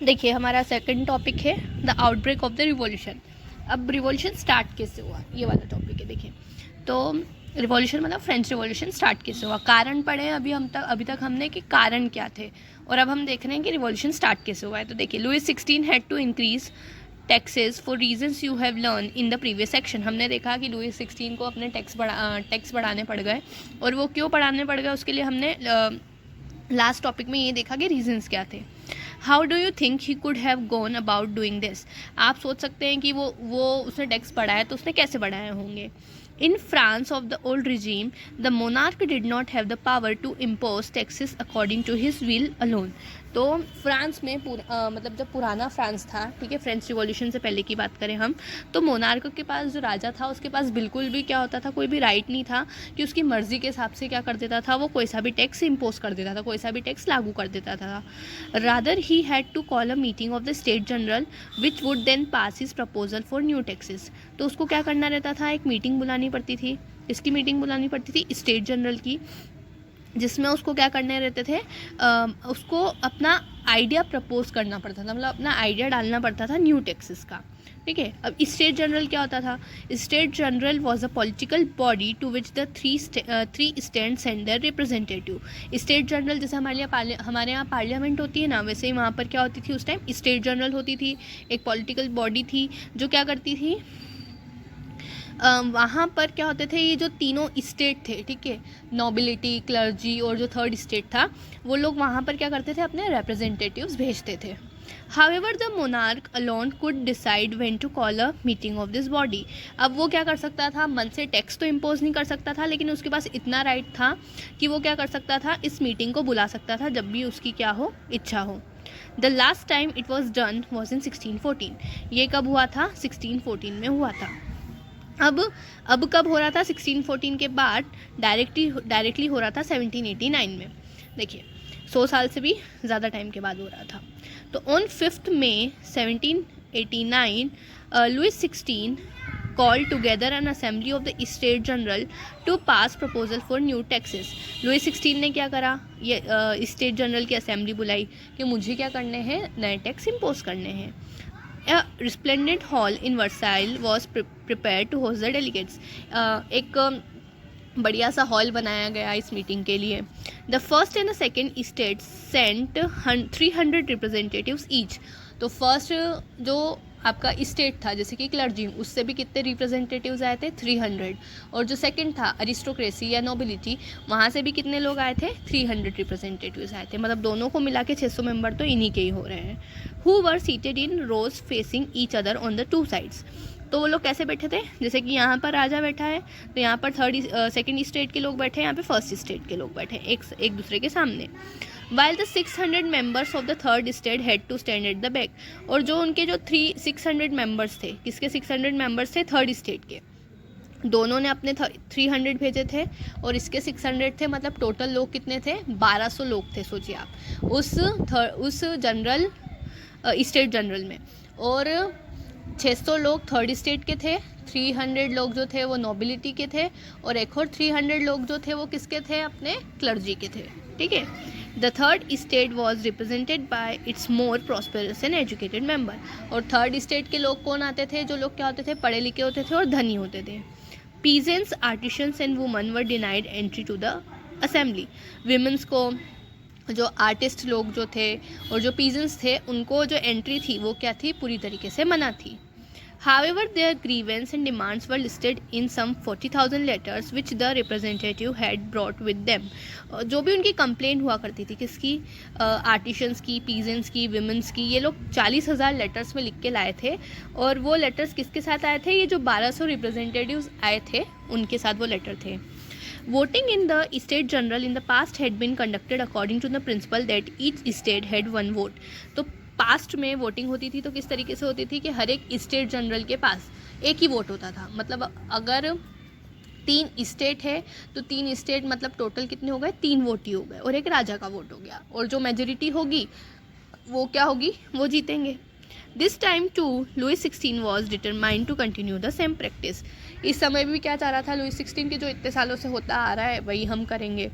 देखिए हमारा second topic है the outbreak of the revolution. अब रिवॉल्यूशन स्टार्ट कैसे हुआ, ये वाला टॉपिक है। देखिए तो रिवॉल्यूशन मतलब फ्रेंच रिवॉल्यूशन स्टार्ट कैसे हुआ। कारण पढ़े अभी तक हमने कि कारण क्या थे, और अब हम देख रहे हैं कि रिवॉल्यूशन स्टार्ट कैसे हुआ है। तो देखिए Louis 16 had to increase taxes for reasons you have learn in the previous section. हमने देखा कि लुइस 16 को अपने टैक्स बढ़ाने पड़ गए, और वो क्यों बढ़ाने पड़ गए उसके लिए हमने लास्ट टॉपिक में ये देखा कि रीजंस क्या थे। How do you think he could have gone about doing this. आप सोच सकते हैं कि वो उसने टैक्स बढ़ाया तो उसने कैसे बढ़ाए होंगे। In France of the old regime the monarch did not have the power to impose taxes according to his will alone. तो फ्रांस में मतलब जब पुराना फ्रांस था, ठीक है, फ्रेंच रिवॉल्यूशन से पहले की बात करें हम, तो मोनार्क के पास जो राजा था उसके पास बिल्कुल भी क्या होता था, कोई भी राइट नहीं था कि उसकी मर्जी के हिसाब से क्या कर देता था, वो कोई सा भी टैक्स इम्पोज कर देता था, कोई सा भी टैक्स लागू कर देता था। Rather he had to call a meeting of the state general which would then pass his proposal for new taxes. तो उसको क्या करना रहता था, एक मीटिंग बुलानी पड़ती थी। इसकी मीटिंग बुलानी पड़ती थी स्टेट जनरल की, जिसमें उसको क्या करने रहते थे, उसको अपना आइडिया प्रपोज करना पड़ता था, मतलब अपना आइडिया डालना पड़ता था न्यू टैक्सेस का। ठीक है, अब स्टेट जनरल क्या होता था। State general was a political body to which the three stand send their representative. State general जैसे हमारे यहाँ पार्लियामेंट होती है ना, वैसे ही वहाँ पर क्या होती थी उस टाइम, स्टेट जनरल होती थी, एक पॉलिटिकल बॉडी थी जो क्या करती थी, वहाँ पर क्या होते थे, ये जो तीनों स्टेट थे, ठीक है, नोबिलिटी, क्लर्जी और जो थर्ड स्टेट था, वो लोग वहाँ पर क्या करते थे, अपने रिप्रेजेंटेटिव्स भेजते थे। However, the monarch alone could decide when to call a meeting of this body. अब वो क्या कर सकता था, मन से टैक्स तो इम्पोज नहीं कर सकता था, लेकिन उसके पास इतना राइट था कि वो क्या कर सकता था, इस मीटिंग को बुला सकता था जब भी उसकी क्या हो, इच्छा हो। The last time it was done was in 1614। ये कब हुआ था, 1614 में हुआ था। अब कब हो रहा था, 1614 के बाद डायरेक्टली हो रहा था 1789 में। देखिए 100 साल से भी ज़्यादा टाइम के बाद हो रहा था। तो on 5 May 1789 Louis 16 call together an assembly of the state general to pass proposal for new taxes. Louis 16 ने क्या करा, ये स्टेट जनरल की असेंबली बुलाई कि मुझे क्या करने हैं, नए टैक्स इम्पोज करने हैं। A resplendent hall in Versailles was prepared to host the delegates. एक बढ़िया सा हॉल बनाया गया इस मीटिंग के लिए। The first and the second state sent 300 representatives each. तो फर्स्ट जो आपका स्टेट था जैसे कि क्लर्जी, उससे भी कितने रिप्रेजेंटेटिव्स आए थे, 300। और जो सेकंड था अरिस्टोक्रेसी या नोबिलिटी, वहाँ से भी कितने लोग आए थे, 300 रिप्रेजेंटेटिव्स आए थे। मतलब दोनों को मिला के 600 मेंबर तो इन्हीं के ही हो रहे हैं। Who were seated in rows facing each other on the two sides. तो वो लोग कैसे बैठे थे, जैसे कि यहाँ पर राजा बैठा है तो यहाँ पर सेकंड स्टेट के लोग बैठे हैं, यहाँ पे फर्स्ट स्टेट के लोग बैठे हैं, एक दूसरे के सामने। While the 600 members of the third state had to stand at the back. और जो उनके जो 600 मेंबर्स थे, किसके 600 मेंबर्स थे, थर्ड स्टेट के, दोनों ने अपने 300 भेजे थे और इसके 600 थे, मतलब टोटल लोग कितने थे, 1200 लोग थे। सोचिए आप उस जनरल स्टेट जनरल में, और 600 लोग थर्ड स्टेट के थे, 300 लोग जो थे वो नोबिलिटी के थे, और एक और 300 लोग जो थे वो किसके थे, अपने क्लर्जी के थे। ठीक है, the third state was represented by it's more prosperous and educated member. और थर्ड स्टेट के लोग कौन आते थे, जो लोग क्या होते थे, पढ़े लिखे होते थे और धनी होते थे। Peasants, artisans and women were denied entry to the assembly. Womens को, जो आर्टिस्ट लोग जो थे और जो पीजेंट्स थे, उनको जो एंट्री थी वो क्या थी, पूरी तरीके से मना थी। However, their grievance and demands were listed in some 40,000 letters which the representative had brought with them. जो भी उनकी कंप्लेन हुआ करती थी, किसकी, आर्टिशंस की, पीजेंट्स की, विमेंस की, ये लोग 40,000 लेटर्स में लिख के लाए थे। और वो लेटर्स किसके साथ आए थे, ये जो 1200 रिप्रेजेंटेटिव्स आए थे उनके साथ वो लेटर थे। Voting in the State General in the past had been conducted according to the principle that each state had one vote. तो पास्ट में वोटिंग होती थी तो किस तरीके से होती थी कि हर एक स्टेट जनरल के पास एक ही वोट होता था। मतलब अगर 3 स्टेट है तो 3 स्टेट मतलब टोटल कितने हो गए, 3 वोट ही हो गए, और एक राजा का वोट हो गया, और जो मेजोरिटी होगी वो क्या होगी, वो जीतेंगे। This time to Louis 16 was determined to continue the same practice. इस समय भी क्या चाह रहा था लुइस 16 के, जो इतने सालों से होता आ रहा है वही हम करेंगे।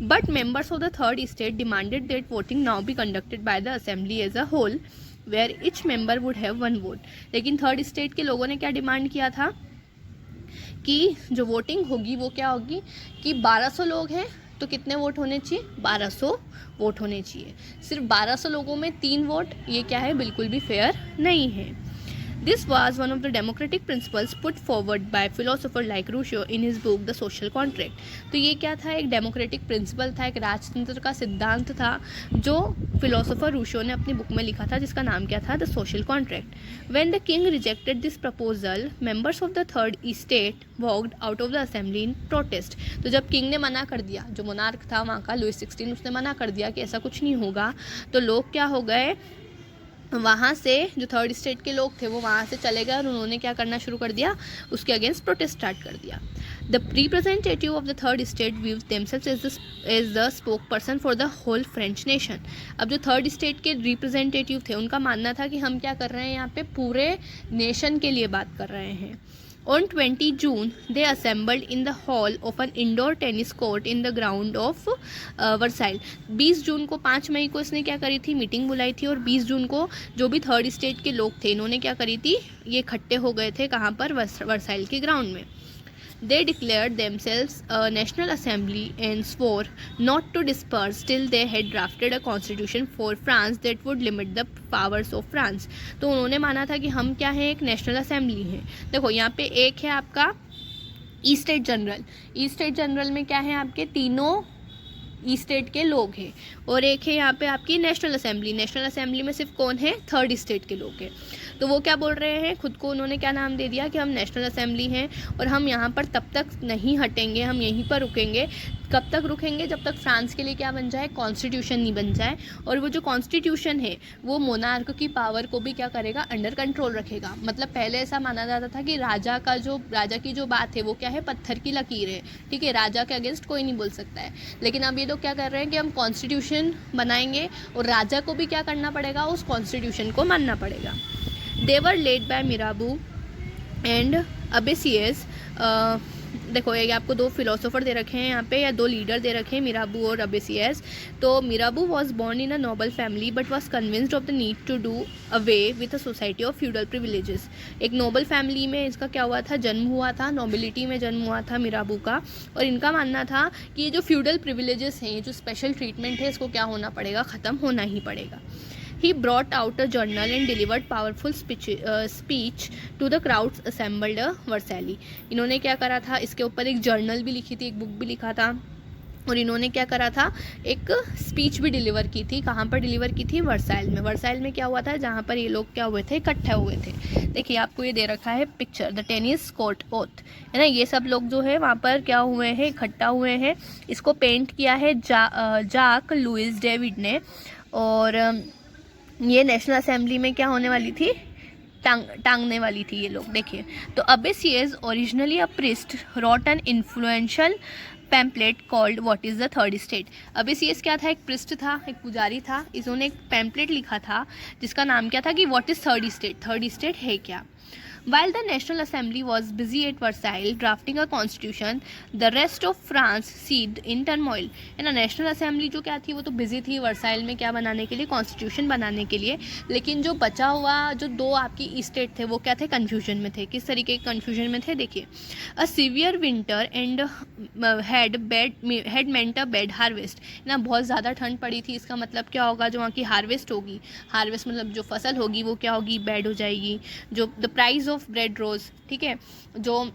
But members of the third state demanded that voting now be conducted by the assembly as a whole where each member would have 1 vote. लेकिन थर्ड स्टेट के लोगों ने क्या डिमांड किया था कि जो वोटिंग होगी वो क्या होगी कि 1200 लोग हैं तो कितने वोट होने चाहिए, 1200 वोट होने चाहिए। सिर्फ 1200 लोगों में 3 वोट, ये क्या है, बिल्कुल भी फेयर नहीं है। This was one of the democratic principles put forward by philosopher like Rousseau in his book The Social Contract। तो ये क्या था, एक डेमोक्रेटिक प्रिंसिपल था, एक राजतंत्र का सिद्धांत था जो फिलोसोफर रूशो ने अपनी बुक में लिखा था, जिसका नाम क्या था, the social contract. When the king rejected this proposal, members of the third estate walked out of the assembly in protest। तो जब किंग ने मना कर दिया, जो मोनार्क था वहाँ का लुइस 16, उसने मना कर दिया कि ऐसा कुछ नहीं होगा, तो लोग क्या हो गए, वहाँ से जो थर्ड स्टेट के लोग थे वो वहाँ से चले गए और उन्होंने क्या करना शुरू कर दिया, उसके अगेंस्ट प्रोटेस्ट स्टार्ट कर दिया। The representative of the third state views themselves as the spoke person for the whole French nation. अब जो थर्ड स्टेट के रिप्रेजेंटेटिव थे उनका मानना था कि हम क्या कर रहे हैं, यहाँ पे पूरे नेशन के लिए बात कर रहे हैं। On 20 June, they assembled in the hall of an indoor tennis court in the ground of Versailles। 20 जून को, 5 मई को इसने क्या करी थी, मीटिंग बुलाई थी, और 20 जून को जो भी थर्ड स्टेट के लोग थे इन्होंने क्या करी थी, ये इकट्ठे हो गए थे कहाँ पर, वर्साइल के ग्राउंड में। They declared themselves a national assembly and swore not to disperse till they had drafted a constitution for France that would limit the powers of France। तो उन्होंने माना था कि हम क्या है, एक नेशनल असेंबली है। देखो यहाँ पे एक है आपका east state general, east state general में क्या है, आपके तीनों ईस्ट स्टेट के लोग हैं, और एक है यहाँ पे आपकी नेशनल असेंबली। नेशनल असेंबली में सिर्फ कौन है, थर्ड स्टेट के लोग हैं। तो वो क्या बोल रहे हैं, खुद को उन्होंने क्या नाम दे दिया कि हम नेशनल असेंबली हैं और हम यहाँ पर तब तक नहीं हटेंगे, हम यहीं पर रुकेंगे। कब तक रुकेंगे, जब तक फ्रांस के लिए क्या बन जाए, कॉन्स्टिट्यूशन नहीं बन जाए। और वो जो कॉन्स्टिट्यूशन है वो मोनार्क की पावर को भी क्या करेगा, अंडर कंट्रोल रखेगा। मतलब पहले ऐसा माना जाता था कि राजा की जो बात है वो क्या है, पत्थर की लकीर है, ठीक है, राजा के अगेंस्ट कोई नहीं बोल सकता है। लेकिन अब ये लोग क्या कर रहे हैं कि हम कॉन्स्टिट्यूशन बनाएंगे और राजा को भी क्या करना पड़ेगा, उस कॉन्स्टिट्यूशन को मानना पड़ेगा। They were led by Mirabeau and Abesies। देखो ये आपको 2 फिलोसोफर दे रखे हैं यहाँ पे, या 2 लीडर दे रखे हैं, मिराबू और अबेसियस। तो Mirabeau was born in a noble family but was convinced of the need to do away with a society of feudal privileges. एक नोबल फैमिली में इसका क्या हुआ था, जन्म हुआ था, नोबिलिटी में जन्म हुआ था मिराबू का, और इनका मानना था कि ये जो फ्यूडल प्रिविलेजेस हैं, जो स्पेशल ट्रीटमेंट है, इसको क्या होना पड़ेगा, ख़त्म होना ही पड़ेगा। He brought out a journal and delivered powerful speech to the crowds assembled Versailles। इन्होंने क्या करा था, इसके ऊपर एक जर्नल भी लिखी थी, एक बुक भी लिखा था, और इन्होंने क्या करा था, एक स्पीच भी डिलीवर की थी। कहाँ पर डिलीवर की थी, वर्साइल में। वर्साइल में क्या हुआ था, जहाँ पर ये लोग क्या हुए थे, इकट्ठे हुए थे। देखिए आपको ये दे रखा है picture, the tennis court oath, है ना। ये सब लोग जो है वहाँ पर क्या हुए हैं, इकट्ठा हुए हैं। इसको पेंट किया है जाक लुइस डेविड ने, और ये नेशनल असेंबली में क्या होने वाली थी, टांगने वाली थी ये लोग। देखिए तो Abbe Sieyes originally a priest wrote an influential pamphlet called what is the third estate. Abbe Sieyes क्या था, एक प्रिस्ट था, एक पुजारी था। इन्होंने एक पैम्पलेट लिखा था जिसका नाम क्या था कि what is third state, third state है क्या। While the National Assembly was busy at Versailles drafting a constitution, the rest of France seethed in turmoil। है ना, नेशनल असेंबली जो क्या थी वो तो बिजी थी वर्साइल में क्या बनाने के लिए, कॉन्स्टिट्यूशन बनाने के लिए। लेकिन जो बचा हुआ जो 2 आपकी स्टेट थे वो क्या थे, कन्फ्यूजन में थे। किस तरीके के कन्फ्यूजन में थे, देखिए। A severe winter and had meant a bad harvest. ना बहुत ज़्यादा ठंड पड़ी थी, इसका मतलब क्या होगा, जो वहाँ की हार्वेस्ट होगी, हार्वेस्ट मतलब जो फसल होगी वो क्या होगी, बैड हो जाएगी। जो द प्राइस ऑफ ब्रेड रोज, ठीक है, जो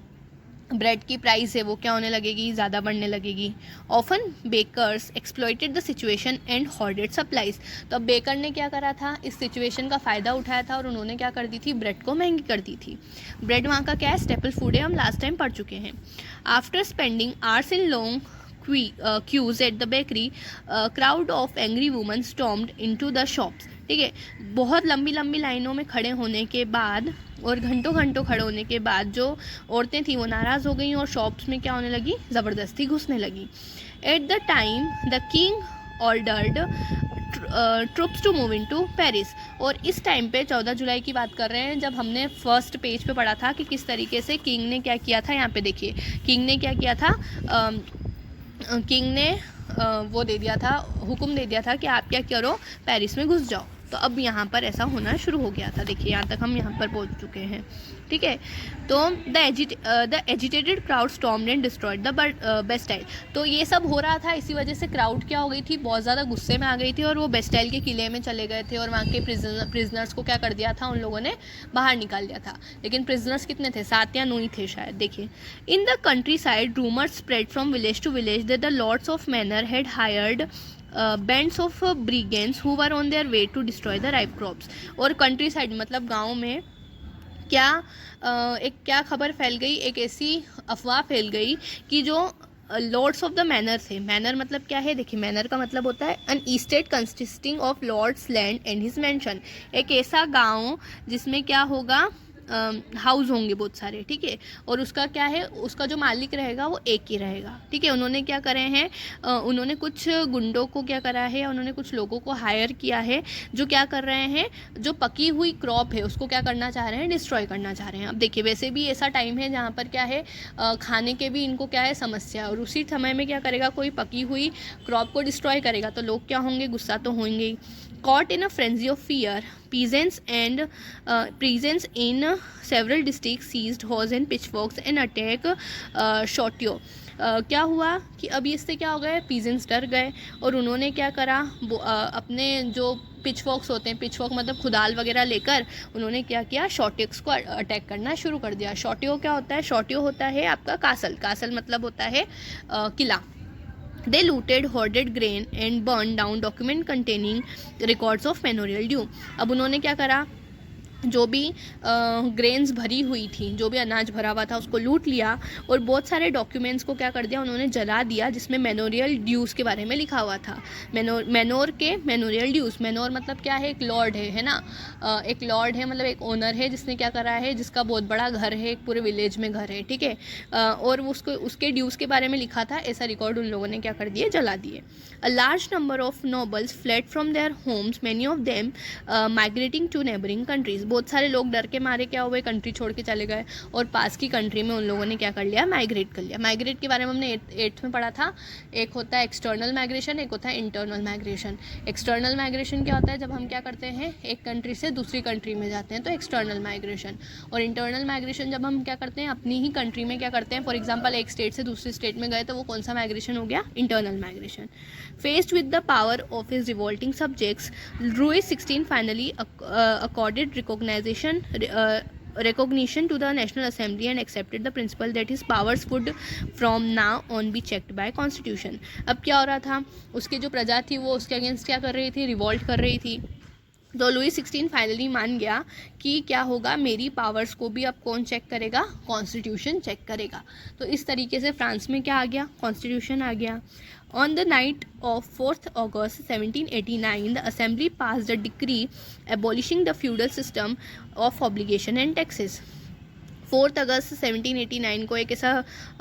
ब्रेड की प्राइस है वो क्या होने लगेगी, ज़्यादा बढ़ने लगेगी। Often bakers exploited the situation and hoarded supplies. तो अब बेकर ने क्या करा था, इस सिचुएशन का फ़ायदा उठाया था और उन्होंने क्या कर दी थी, ब्रेड को महंगी कर दी थी। ब्रेड वहाँ का क्या है, स्टेपल फूड है, हम लास्ट टाइम पढ़ चुके हैं। After spending hours in long queues at the bakery, a crowd of angry women stormed into the shops। ठीक है, बहुत लंबी लंबी लाइनों में खड़े होने के बाद और घंटों घंटों खड़े होने के बाद जो औरतें थी वो नाराज़ हो गई और शॉप्स में क्या होने लगी, ज़बरदस्ती घुसने लगी। At the time the king ordered troops to move into Paris. और इस टाइम पे 14 जुलाई की बात कर रहे हैं, जब हमने फर्स्ट पेज पे पढ़ा था कि किस तरीके से किंग ने क्या किया था। यहाँ पे देखिए किंग ने क्या किया था, किंग ने वो दे दिया था, हुक्म दे दिया था कि आप क्या करो, पेरिस में घुस जाओ। तो अब यहाँ पर ऐसा होना शुरू हो गया था। देखिए यहाँ तक हम यहाँ पर पहुँच चुके हैं, ठीक है। तो the agitated crowd stormed and destroyed the Bastille. तो ये सब हो रहा था, इसी वजह से क्राउड क्या हो गई थी, बहुत ज़्यादा गुस्से में आ गई थी और वो बेस्टाइल के किले में चले गए थे और वहाँ के प्रिजनर्स को क्या कर दिया था, उन लोगों ने बाहर निकाल दिया था। लेकिन प्रिजनर्स कितने थे, 7 या 9 ही थे शायद। देखिए, in the countryside rumours spread from village to village that the lords of manor had hired bands of brigands who were on their way to destroy the ripe crops. और countryside मतलब गाँव में एक क्या खबर फैल गई, एक ऐसी अफवाह फैल गई कि जो लॉर्ड्स ऑफ द मैनर थे। मैनर मतलब क्या है, देखिए मैनर का मतलब होता है an estate consisting of lords land and his mansion. एक ऐसा गांव जिसमें क्या होगा, हाउस होंगे बहुत सारे, ठीक है, और उसका क्या है, उसका जो मालिक रहेगा वो एक ही रहेगा, ठीक है। उन्होंने क्या करे हैं, उन्होंने कुछ गुंडों को क्या करा है, उन्होंने कुछ लोगों को हायर किया है जो क्या कर रहे हैं, जो पकी हुई क्रॉप है उसको क्या करना चाह रहे हैं, डिस्ट्रॉय करना चाह रहे हैं। अब देखिए वैसे भी ऐसा टाइम है जहाँ पर क्या है, खाने के भी इनको क्या है समस्या, और उसी समय में क्या करेगा, कोई पकी हुई क्रॉप को डिस्ट्रॉय करेगा तो लोग क्या होंगे, गुस्सा तो होंगे ही। Caught in a frenzy of fear, peasants in several districts seized horses and pitchforks and attack Shotio। क्या हुआ कि अभी इससे क्या हो गया, पीजेंट्स डर गए और उन्होंने क्या करा, अपने जो पिचफॉक्स होते हैं, पिचफॉक मतलब खुदाल वगैरह लेकर उन्होंने क्या किया, शॉटियोक्स को अटैक करना शुरू कर दिया। शॉटियो क्या होता है, शॉटियो होता है आपका कासल, कासल मतलब होता है किला। They looted hoarded grain and burned down document containing records of manorial due। अब उन्होंने क्या करा, जो भी ग्रेन्स भरी हुई थी, जो भी अनाज भरा हुआ था उसको लूट लिया और बहुत सारे डॉक्यूमेंट्स को क्या कर दिया, उन्होंने जला दिया जिसमें मैनोरियल ड्यूज़ के बारे में लिखा हुआ था। मैनोरियल ड्यूज़, मैनोर मतलब क्या है, एक लॉर्ड है ना, एक लॉर्ड है मतलब एक ओनर है जिसने क्या करा है, जिसका बहुत बड़ा घर है, एक पूरे विलेज में घर है, ठीक है, और उसके ड्यूज़ के बारे में लिखा था, ऐसा रिकॉर्ड उन लोगों ने क्या कर दिए, जला दिए। A large number of nobles fled from their homes, many of them migrating to neighbouring countries. बहुत सारे लोग डर के मारे क्या हुए, कंट्री छोड़ के चले गए और पास की कंट्री में उन लोगों ने क्या कर लिया, माइग्रेट कर लिया। माइग्रेट के बारे में हमने 8th में पढ़ा था। एक होता है एक्सटर्नल माइग्रेशन, एक होता है इंटरनल माइग्रेशन। एक्सटर्नल माइग्रेशन क्या होता है, जब हम क्या करते हैं, एक कंट्री से दूसरी कंट्री में जाते हैं तो एक्सटर्नल माइग्रेशन। और इंटरनल माइग्रेशन जब हम क्या करते हैं, अपनी ही कंट्री में क्या करते हैं, फॉर एग्जाम्पल एक स्टेट से दूसरी स्टेट में गए तो वो कौन सा माइग्रेशन हो गया, internal migration. Faced with the power of his revolting subjects, Louis 16 finally accorded recognition to the National Assembly and accepted the principle that his powers would from now on be checked by Constitution। अब क्या हो रहा था, उसकी जो प्रजा थी वो उसके अगेंस्ट क्या कर रही थी, रिवॉल्ट कर रही थी। तो लुई 16 फाइनली मान गया कि क्या होगा, मेरी पावर्स को भी अब कौन चेक करेगा, कॉन्स्टिट्यूशन चेक करेगा। तो इस तरीके से फ्रांस में क्या आ गया, कॉन्स्टिट्यूशन आ गया। On the night of 4th August 1789, the Assembly passed a decree abolishing the feudal system of obligation and taxes। 4 अगस्त 1789 को एक ऐसा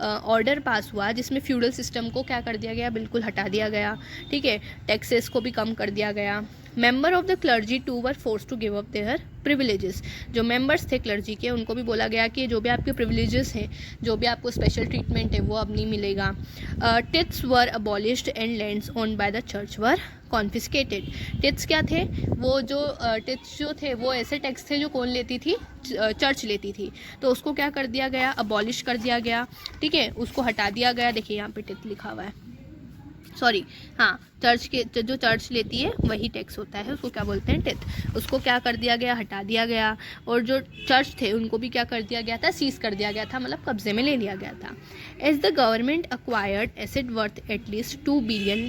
ऑर्डर पास हुआ जिसमें फ्यूडल सिस्टम को क्या कर दिया गया, बिल्कुल हटा दिया गया, ठीक है, टैक्सेस को भी कम कर दिया गया। Member of the clergy too were force to give up their privileges. जो मेंबर्स थे क्लर्जी के उनको भी बोला गया कि जो भी आपके प्रिविलेजेस हैं, जो भी आपको स्पेशल ट्रीटमेंट है वो अब नहीं मिलेगा। Tithes were abolished and lands owned by the church were confiscated. Tithes क्या थे, वो जो टिथ्स जो थे वो ऐसे टैक्स थे जो कौन लेती थी, चर्च लेती थी, तो उसको क्या कर दिया गया, अबॉलिश कर दिया गया, ठीक है, उसको हटा दिया गया। देखिए यहाँ पे टिथ लिखा हुआ है, सॉरी, हाँ, चर्च के जो चर्च लेती है वही टैक्स होता है, उसको क्या बोलते हैं, टिथ। उसको क्या कर दिया गया, हटा दिया गया। और जो चर्च थे उनको भी क्या कर दिया गया था, सीज कर दिया गया था, मतलब कब्जे में ले लिया गया था। As the government acquired asset worth at least 2 billion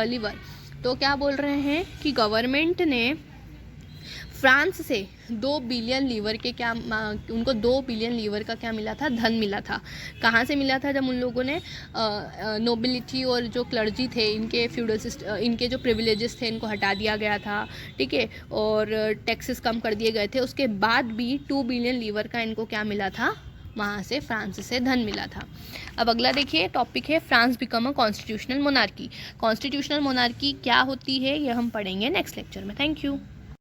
livres. तो क्या बोल रहे हैं कि गवर्नमेंट ने फ्रांस से 2 बिलियन लीवर के क्या, उनको 2 बिलियन लीवर का क्या मिला था, धन मिला था। कहाँ से मिला था, जब उन लोगों ने नोबिलिटी और जो क्लर्जी थे इनके फ्यूडल सिस्टम, इनके जो प्रिविलेजेस थे इनको हटा दिया गया था, ठीक है, और टैक्सेस कम कर दिए गए थे। उसके बाद भी 2 बिलियन लीवर का इनको क्या मिला था, वहाँ से फ्रांस से धन मिला था। अब अगला देखिए टॉपिक है France become a constitutional monarchy. Constitutional monarchy क्या होती है ये हम पढ़ेंगे नेक्स्ट लेक्चर में। Thank you.